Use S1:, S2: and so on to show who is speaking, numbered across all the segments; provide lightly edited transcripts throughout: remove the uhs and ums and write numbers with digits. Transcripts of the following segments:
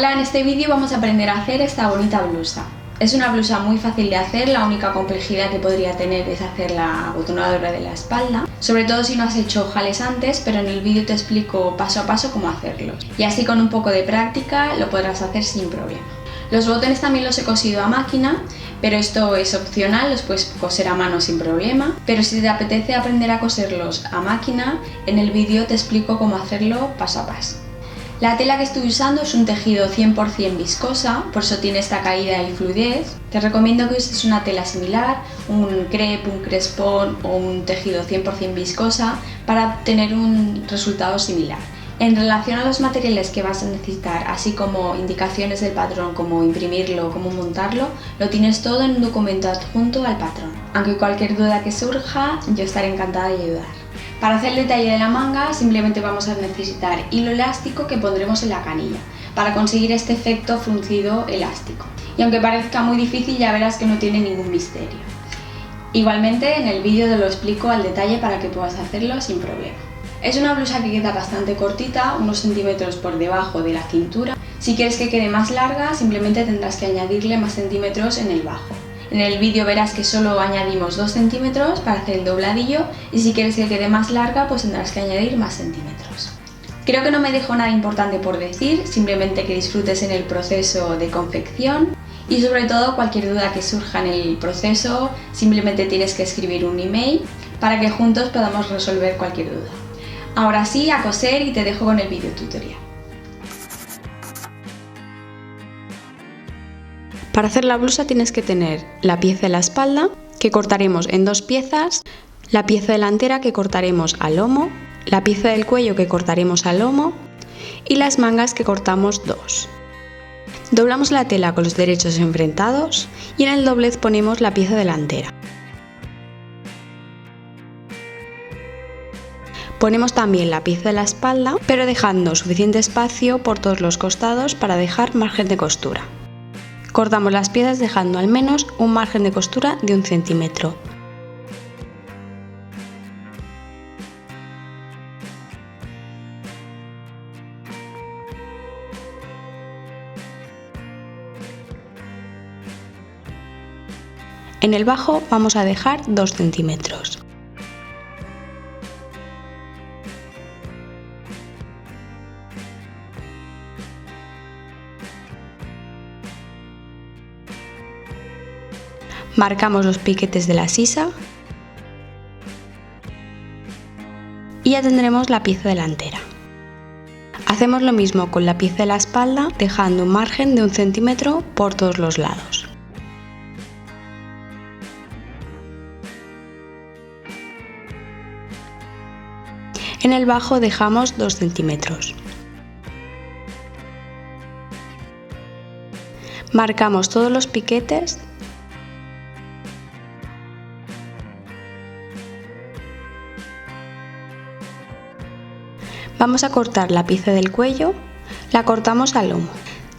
S1: Hola, en este vídeo vamos a aprender a hacer esta bonita blusa. Es una blusa muy fácil de hacer, la única complejidad que podría tener es hacer la abotonadura de la espalda, sobre todo si no has hecho ojales antes, pero en el vídeo te explico paso a paso cómo hacerlos. Y así con un poco de práctica lo podrás hacer sin problema. Los botones también los he cosido a máquina, pero esto es opcional, los puedes coser a mano sin problema. Pero si te apetece aprender a coserlos a máquina, en el vídeo te explico cómo hacerlo paso a paso. La tela que estoy usando es un tejido 100% viscosa, por eso tiene esta caída y fluidez. Te recomiendo que uses una tela similar, un crepe, un crespón o un tejido 100% viscosa para obtener un resultado similar. En relación a los materiales que vas a necesitar, así como indicaciones del patrón, como imprimirlo, cómo montarlo, lo tienes todo en un documento adjunto al patrón. Aunque cualquier duda que surja, yo estaré encantada de ayudar. Para hacer el detalle de la manga simplemente vamos a necesitar hilo elástico que pondremos en la canilla para conseguir este efecto fruncido elástico. Y aunque parezca muy difícil, ya verás que no tiene ningún misterio. Igualmente en el vídeo te lo explico al detalle para que puedas hacerlo sin problema. Es una blusa que queda bastante cortita, unos centímetros por debajo de la cintura. Si quieres que quede más larga, simplemente tendrás que añadirle más centímetros en el bajo. En el vídeo verás que solo añadimos 2 centímetros para hacer el dobladillo y si quieres que quede más larga pues tendrás que añadir más centímetros. Creo que no me dejo nada importante por decir, simplemente que disfrutes en el proceso de confección y sobre todo cualquier duda que surja en el proceso simplemente tienes que escribir un email para que juntos podamos resolver cualquier duda. Ahora sí, a coser y te dejo con el vídeo tutorial.
S2: Para hacer la blusa tienes que tener la pieza de la espalda, que cortaremos en 2 piezas, la pieza delantera que cortaremos al lomo, la pieza del cuello que cortaremos al lomo y las mangas que cortamos 2. Doblamos la tela con los derechos enfrentados y en el doblez ponemos la pieza delantera. Ponemos también la pieza de la espalda, pero dejando suficiente espacio por todos los costados para dejar margen de costura. Cortamos las piezas dejando al menos un margen de costura de 1 centímetro. En el bajo vamos a dejar 2 centímetros. Marcamos los piquetes de la sisa y ya tendremos la pieza delantera. Hacemos lo mismo con la pieza de la espalda, dejando un margen de 1 centímetro por todos los lados. En el bajo dejamos 2 centímetros. Marcamos todos los piquetes . Vamos a cortar la pieza del cuello, la cortamos al lomo.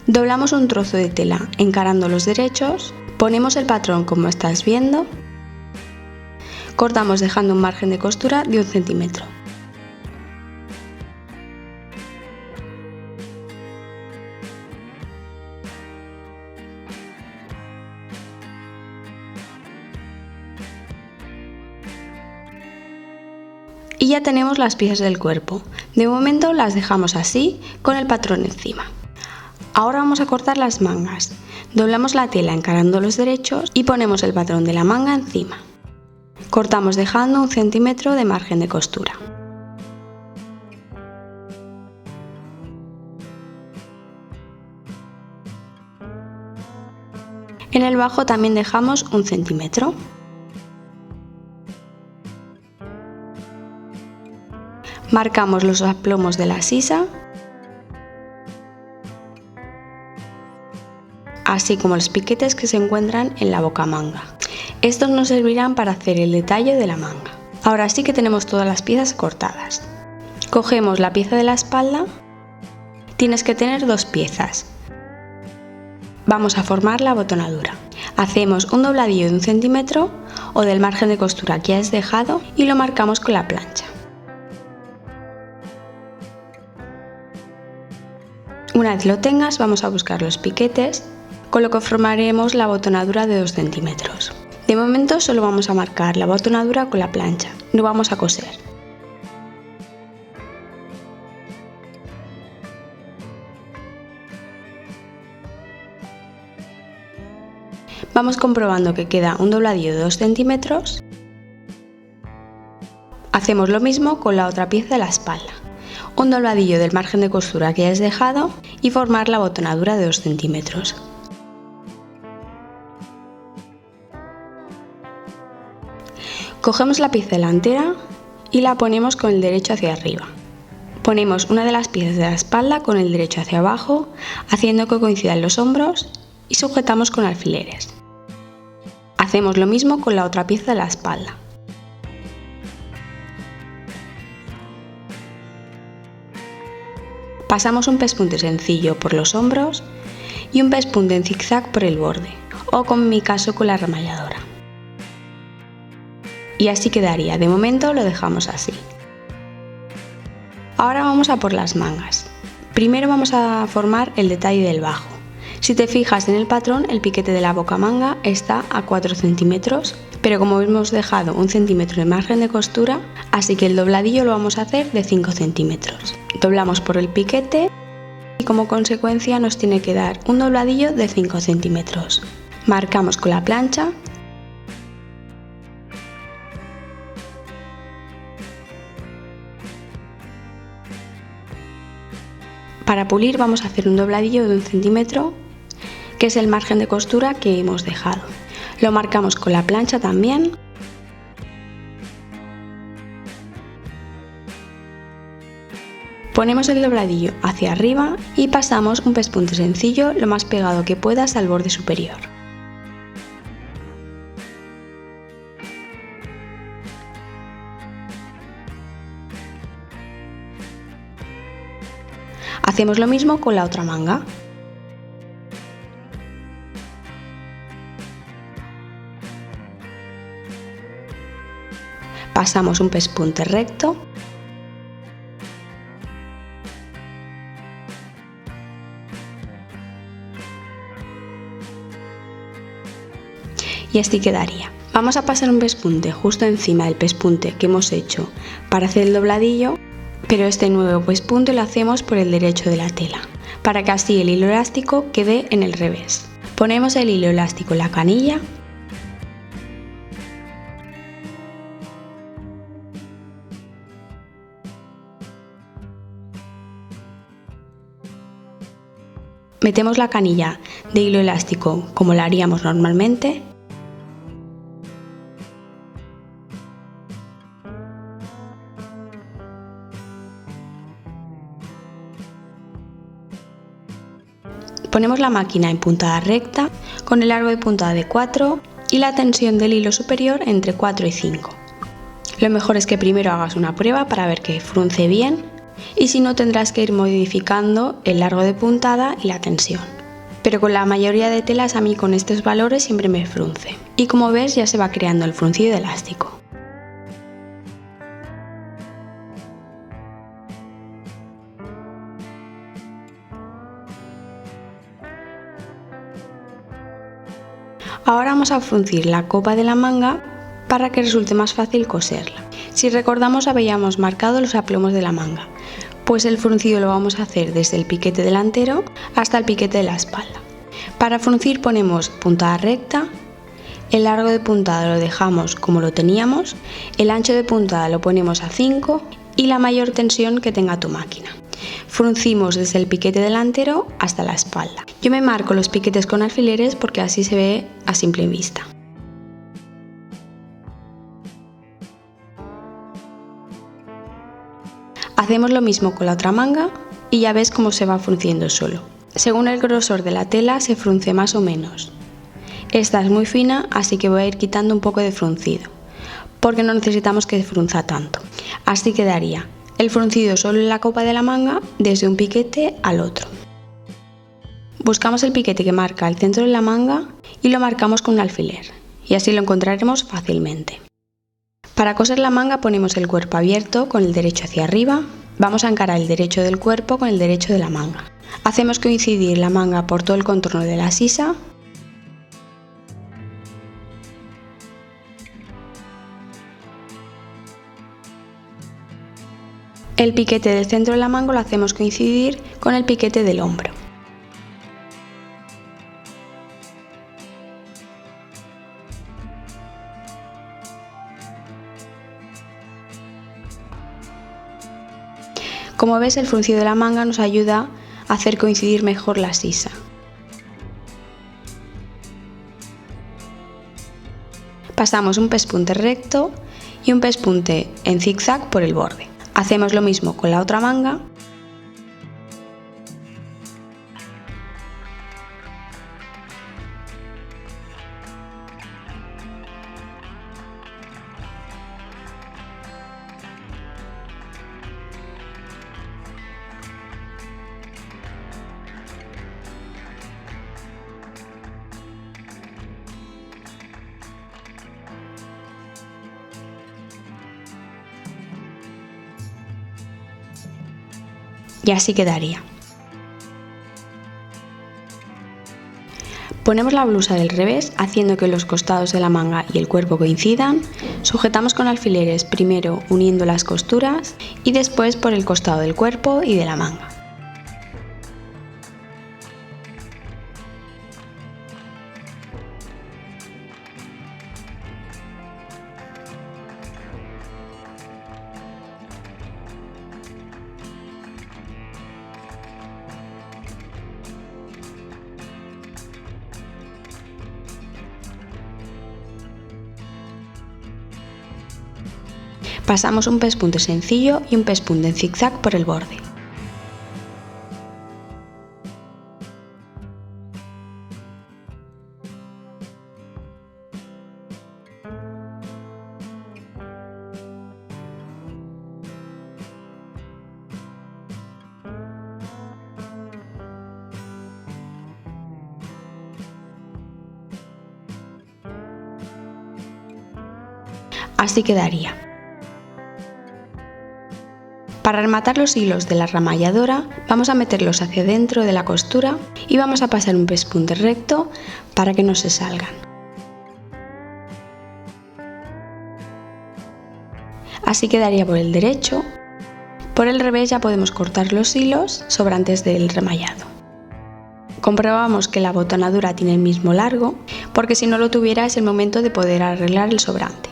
S2: Doblamos un trozo de tela encarando los derechos, ponemos el patrón como estás viendo, cortamos dejando un margen de costura de 1 centímetro. Y ya tenemos las piezas del cuerpo. De momento las dejamos así, con el patrón encima. Ahora vamos a cortar las mangas. Doblamos la tela encarando los derechos y ponemos el patrón de la manga encima. Cortamos dejando 1 centímetro de margen de costura. En el bajo también dejamos 1 centímetro. Marcamos los aplomos de la sisa, así como los piquetes que se encuentran en la bocamanga. Estos nos servirán para hacer el detalle de la manga. Ahora sí que tenemos todas las piezas cortadas. Cogemos la pieza de la espalda, tienes que tener 2 piezas. Vamos a formar la abotonadura. Hacemos un dobladillo de 1 centímetro o del margen de costura que has dejado y lo marcamos con la plancha. Una vez lo tengas, vamos a buscar los piquetes, con lo que formaremos la botonadura de 2 centímetros. De momento solo vamos a marcar la botonadura con la plancha, no vamos a coser. Vamos comprobando que queda un dobladillo de 2 centímetros. Hacemos lo mismo con la otra pieza de la espalda. Un dobladillo del margen de costura que hayas dejado y formar la botonadura de 2 centímetros. Cogemos la pieza delantera y la ponemos con el derecho hacia arriba. Ponemos una de las piezas de la espalda con el derecho hacia abajo, haciendo que coincidan los hombros y sujetamos con alfileres. Hacemos lo mismo con la otra pieza de la espalda. Pasamos un pespunte sencillo por los hombros y un pespunte en zigzag por el borde, o como en mi caso con la remalladora. Y así quedaría, de momento lo dejamos así. Ahora vamos a por las mangas. Primero vamos a formar el detalle del bajo. Si te fijas en el patrón, el piquete de la bocamanga está a 4 centímetros, pero como hemos dejado 1 centímetro de margen de costura, así que el dobladillo lo vamos a hacer de 5 centímetros. Doblamos por el piquete y como consecuencia nos tiene que dar un dobladillo de 5 centímetros. Marcamos con la plancha. Para pulir vamos a hacer un dobladillo de 1 centímetro, que es el margen de costura que hemos dejado. Lo marcamos con la plancha también. Ponemos el dobladillo hacia arriba y pasamos un pespunte sencillo lo más pegado que puedas al borde superior. Hacemos lo mismo con la otra manga. Pasamos un pespunte recto. Y así quedaría. Vamos a pasar un pespunte justo encima del pespunte que hemos hecho para hacer el dobladillo, pero este nuevo pespunte lo hacemos por el derecho de la tela, para que así el hilo elástico quede en el revés. Ponemos el hilo elástico en la canilla. Metemos la canilla de hilo elástico como la haríamos normalmente. Ponemos la máquina en puntada recta con el largo de puntada de 4 y la tensión del hilo superior entre 4 y 5. Lo mejor es que primero hagas una prueba para ver que frunce bien y si no tendrás que ir modificando el largo de puntada y la tensión. Pero con la mayoría de telas a mí con estos valores siempre me frunce. Y como ves ya se va creando el fruncido elástico. Ahora vamos a fruncir la copa de la manga para que resulte más fácil coserla. Si recordamos habíamos marcado los aplomos de la manga, pues el fruncido lo vamos a hacer desde el piquete delantero hasta el piquete de la espalda. Para fruncir ponemos puntada recta, el largo de puntada lo dejamos como lo teníamos, el ancho de puntada lo ponemos a 5 y la mayor tensión que tenga tu máquina. Fruncimos desde el piquete delantero hasta la espalda. Yo me marco los piquetes con alfileres porque así se ve a simple vista. Hacemos lo mismo con la otra manga y ya ves cómo se va frunciendo solo. Según el grosor de la tela se frunce más o menos. Esta es muy fina, así que voy a ir quitando un poco de fruncido, porque no necesitamos que frunza tanto. Así quedaría el fruncido solo en la copa de la manga desde un piquete al otro. Buscamos el piquete que marca el centro de la manga y lo marcamos con un alfiler, y así lo encontraremos fácilmente. Para coser la manga ponemos el cuerpo abierto con el derecho hacia arriba, vamos a encarar el derecho del cuerpo con el derecho de la manga. Hacemos coincidir la manga por todo el contorno de la sisa. El piquete del centro de la manga lo hacemos coincidir con el piquete del hombro. Como ves, el fruncido de la manga nos ayuda a hacer coincidir mejor la sisa. Pasamos un pespunte recto y un pespunte en zigzag por el borde. Hacemos lo mismo con la otra manga. Y así quedaría. Ponemos la blusa del revés haciendo que los costados de la manga y el cuerpo coincidan. Sujetamos con alfileres, primero uniendo las costuras y después por el costado del cuerpo y de la manga. Pasamos un pespunte sencillo y un pespunte en zigzag por el borde. Así quedaría. Para rematar los hilos de la ramalladora vamos a meterlos hacia dentro de la costura y vamos a pasar un pespunte recto para que no se salgan. Así quedaría por el derecho. Por el revés ya podemos cortar los hilos sobrantes del remallado. Comprobamos que la botonadura tiene el mismo largo, porque si no lo tuviera es el momento de poder arreglar el sobrante.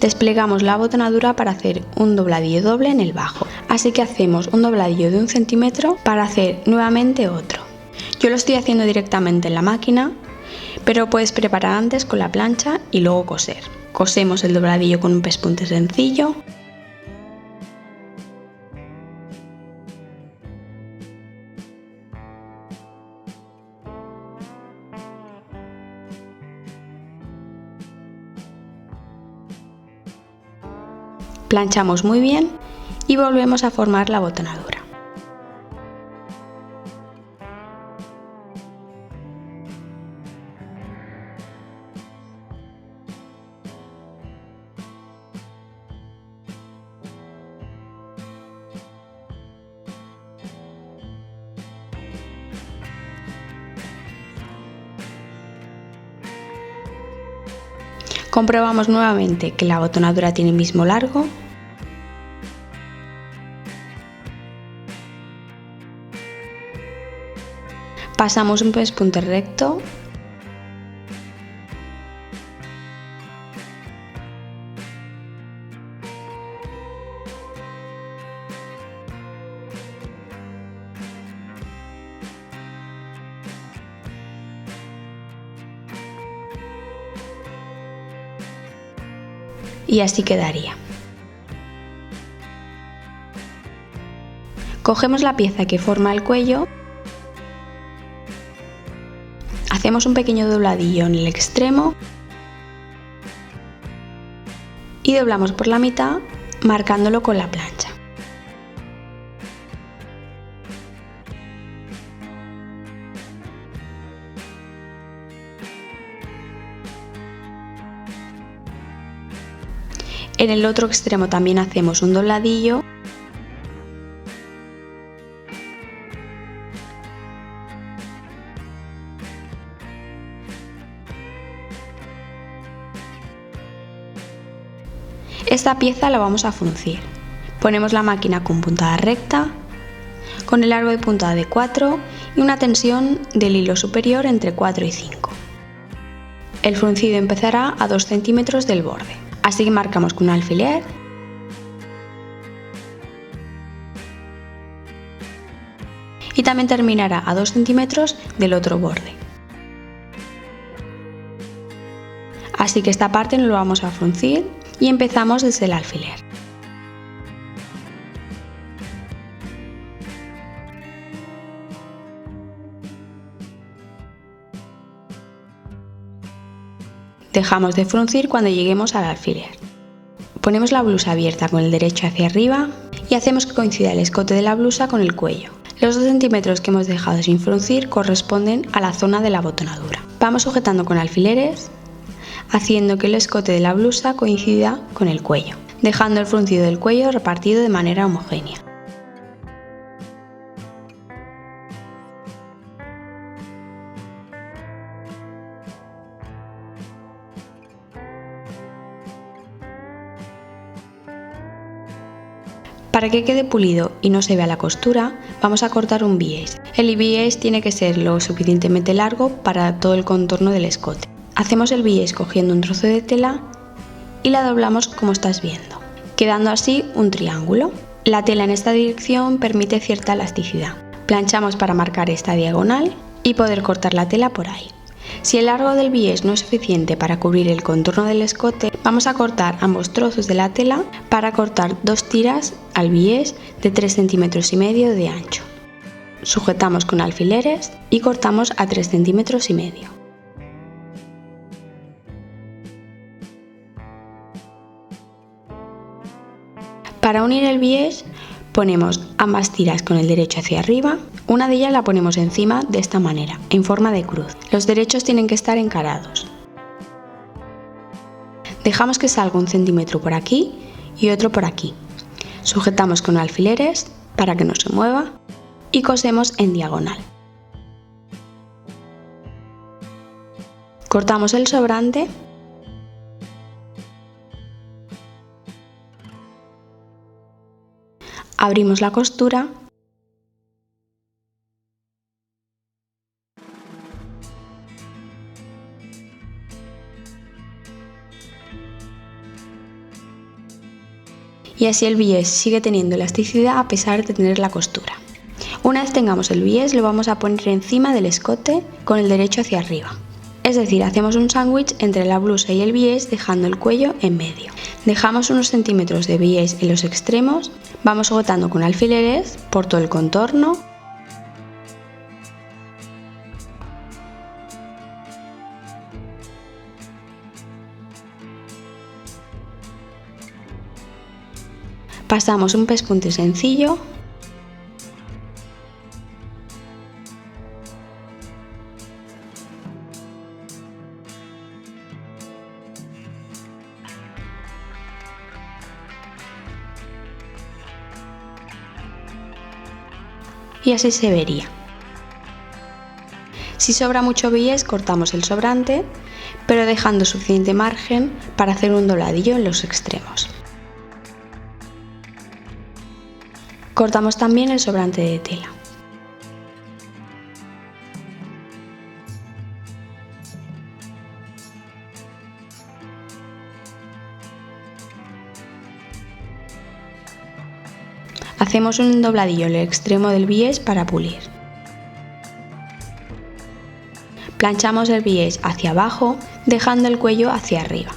S2: Desplegamos la botonadura para hacer un dobladillo doble en el bajo, así que hacemos un dobladillo de 1 centímetro para hacer nuevamente otro. Yo lo estoy haciendo directamente en la máquina, pero puedes preparar antes con la plancha y luego coser. Cosemos el dobladillo con un pespunte sencillo. Planchamos muy bien y volvemos a formar la botonadura. Comprobamos nuevamente que la botonadura tiene el mismo largo. Pasamos un pespunte recto. Y así quedaría. Cogemos la pieza que forma el cuello, hacemos un pequeño dobladillo en el extremo y doblamos por la mitad marcándolo con la plancha. En el otro extremo también hacemos un dobladillo. Esta pieza la vamos a fruncir. Ponemos la máquina con puntada recta, con el largo de puntada de 4 y una tensión del hilo superior entre 4 y 5. El fruncido empezará a 2 centímetros del borde, así que marcamos con un alfiler y también terminará a 2 centímetros del otro borde. Así que esta parte no lo vamos a fruncir y empezamos desde el alfiler. Dejamos de fruncir cuando lleguemos al alfiler. Ponemos la blusa abierta con el derecho hacia arriba y hacemos que coincida el escote de la blusa con el cuello. Los 2 centímetros que hemos dejado sin fruncir corresponden a la zona de la botonadura. Vamos sujetando con alfileres, haciendo que el escote de la blusa coincida con el cuello, dejando el fruncido del cuello repartido de manera homogénea. Para que quede pulido y no se vea la costura, vamos a cortar un bies. El bies tiene que ser lo suficientemente largo para todo el contorno del escote. Hacemos el bies cogiendo un trozo de tela y la doblamos como estás viendo, quedando así un triángulo. La tela en esta dirección permite cierta elasticidad. Planchamos para marcar esta diagonal y poder cortar la tela por ahí. Si el largo del bies no es suficiente para cubrir el contorno del escote, vamos a cortar ambos trozos de la tela para cortar 2 tiras al bies de 3,5 centímetros de ancho. Sujetamos con alfileres y cortamos a 3,5 centímetros. Para unir el bies, ponemos ambas tiras con el derecho hacia arriba. Una de ellas la ponemos encima de esta manera, en forma de cruz. Los derechos tienen que estar encarados. Dejamos que salga 1 centímetro por aquí y otro por aquí. Sujetamos con alfileres para que no se mueva y cosemos en diagonal. Cortamos el sobrante . Abrimos la costura . Y así el bies sigue teniendo elasticidad a pesar de tener la costura. Una vez tengamos el bies, lo vamos a poner encima del escote con el derecho hacia arriba. Es decir, hacemos un sándwich entre la blusa y el bies dejando el cuello en medio. Dejamos unos centímetros de bies en los extremos, vamos sujetando con alfileres por todo el contorno . Pasamos un pespunte sencillo . Y así se vería. Si sobra mucho bies, cortamos el sobrante, pero dejando suficiente margen para hacer un dobladillo en los extremos. Cortamos también el sobrante de tela. Hacemos un dobladillo en el extremo del bies para pulir. Planchamos el bies hacia abajo, dejando el cuello hacia arriba.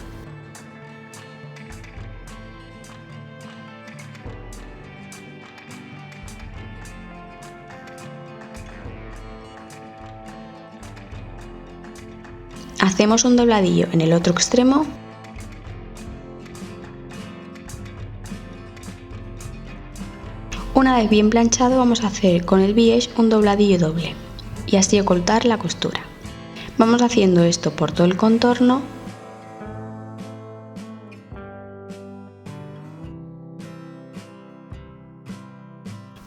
S2: Hacemos un dobladillo en el otro extremo . Una vez bien planchado, vamos a hacer con el bies un dobladillo doble y así ocultar la costura. Vamos haciendo esto por todo el contorno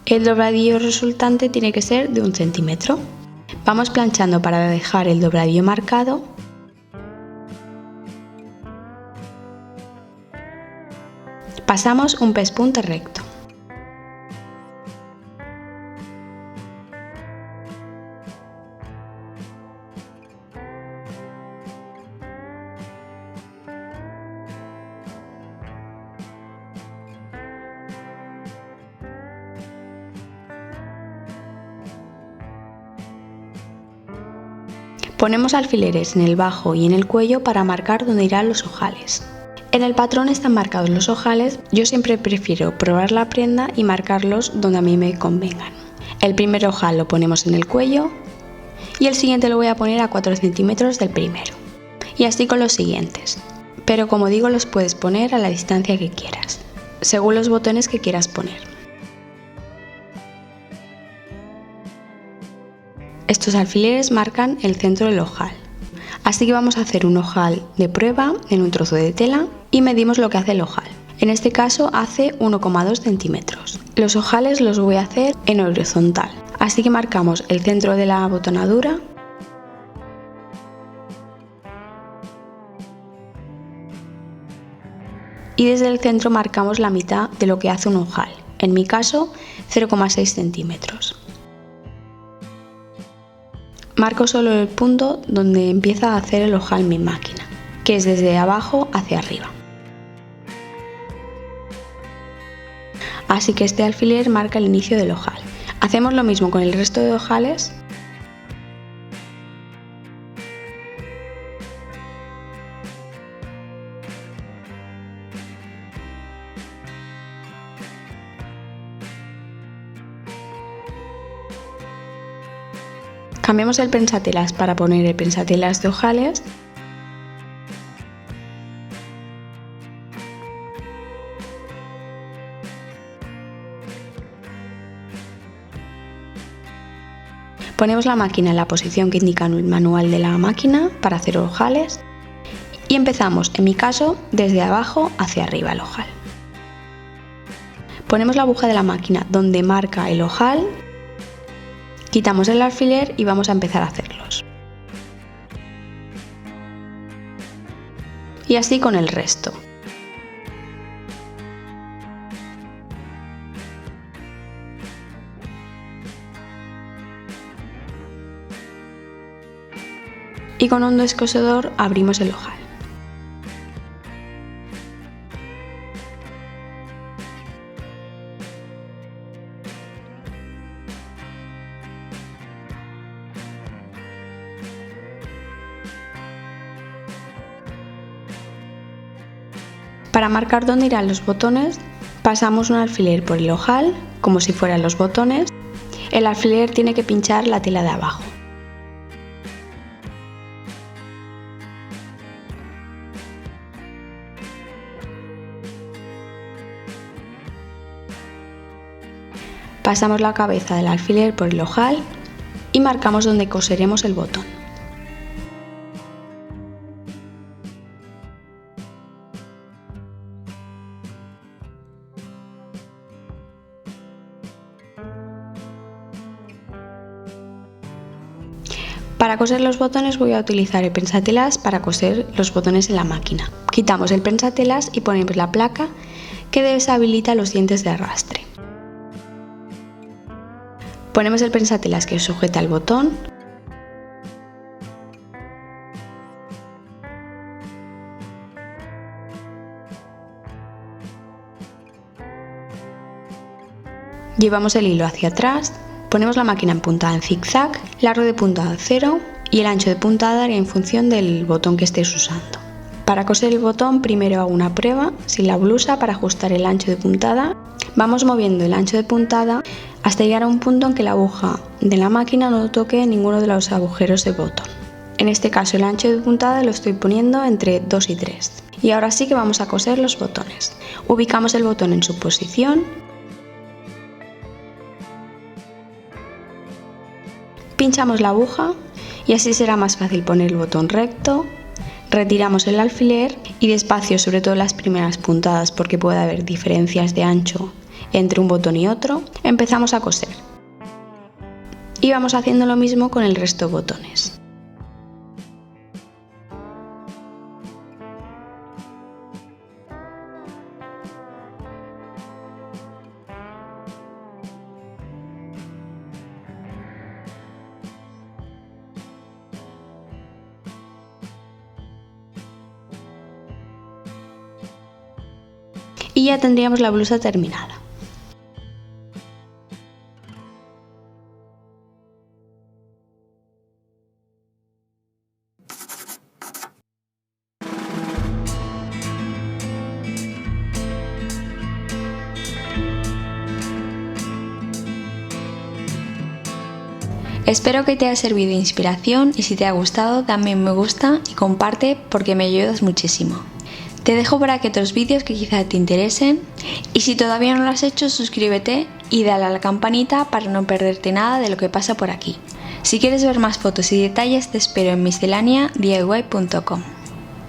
S2: El dobladillo resultante tiene que ser de 1 centímetro. Vamos planchando para dejar el dobladillo marcado. Pasamos un pespunte recto. Ponemos alfileres en el bajo y en el cuello para marcar dónde irán los ojales. En el patrón están marcados los ojales, yo siempre prefiero probar la prenda y marcarlos donde a mí me convengan. El primer ojal lo ponemos en el cuello y el siguiente lo voy a poner a 4 centímetros del primero. Y así con los siguientes. Pero como digo, los puedes poner a la distancia que quieras, según los botones que quieras poner. Estos alfileres marcan el centro del ojal, así que vamos a hacer un ojal de prueba en un trozo de tela y medimos lo que hace el ojal. En este caso hace 1,2 centímetros. Los ojales los voy a hacer en horizontal, así que marcamos el centro de la abotonadura y desde el centro marcamos la mitad de lo que hace un ojal, en mi caso 0,6 centímetros. Marco solo el punto donde empieza a hacer el ojal mi máquina, que es desde abajo hacia arriba. Así que este alfiler marca el inicio del ojal. Hacemos lo mismo con el resto de ojales. Cambiamos el pensatelas para poner el pensatelas de ojales. Ponemos la máquina en la posición que indica el manual de la máquina para hacer ojales y empezamos, en mi caso, desde abajo hacia arriba el ojal. Ponemos la aguja de la máquina donde marca el ojal. Quitamos el alfiler y vamos a empezar a hacerlos. Y así con el resto. Y con un descosedor abrimos el ojal. Para marcar dónde irán los botones, pasamos un alfiler por el ojal, como si fueran los botones. El alfiler tiene que pinchar la tela de abajo. Pasamos la cabeza del alfiler por el ojal y marcamos donde coseremos el botón. Para coser los botones voy a utilizar el pensatelas para coser los botones en la máquina. Quitamos el pensatelas y ponemos la placa que deshabilita los dientes de arrastre. Ponemos el pensatelas que sujeta el botón. Llevamos el hilo hacia atrás. Ponemos la máquina en puntada en zigzag, largo de puntada 0 y el ancho de puntada en función del botón que estés usando. Para coser el botón primero hago una prueba sin la blusa para ajustar el ancho de puntada. Vamos moviendo el ancho de puntada hasta llegar a un punto en que la aguja de la máquina no toque ninguno de los agujeros del botón. En este caso el ancho de puntada lo estoy poniendo entre 2 y 3. Y ahora sí que vamos a coser los botones. Ubicamos el botón en su posición. Pinchamos la aguja y así será más fácil poner el botón recto. Retiramos el alfiler y despacio, sobre todo las primeras puntadas porque puede haber diferencias de ancho entre un botón y otro, empezamos a coser. Y vamos haciendo lo mismo con el resto de botones. Y ya tendríamos la blusa terminada. Espero que te haya servido de inspiración y si te ha gustado dame un me gusta y comparte porque me ayudas muchísimo. Te dejo por aquí otros vídeos que quizá te interesen y si todavía no lo has hecho suscríbete y dale a la campanita para no perderte nada de lo que pasa por aquí. Si quieres ver más fotos y detalles te espero en miscelaniadiy.com.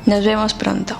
S2: Nos vemos pronto.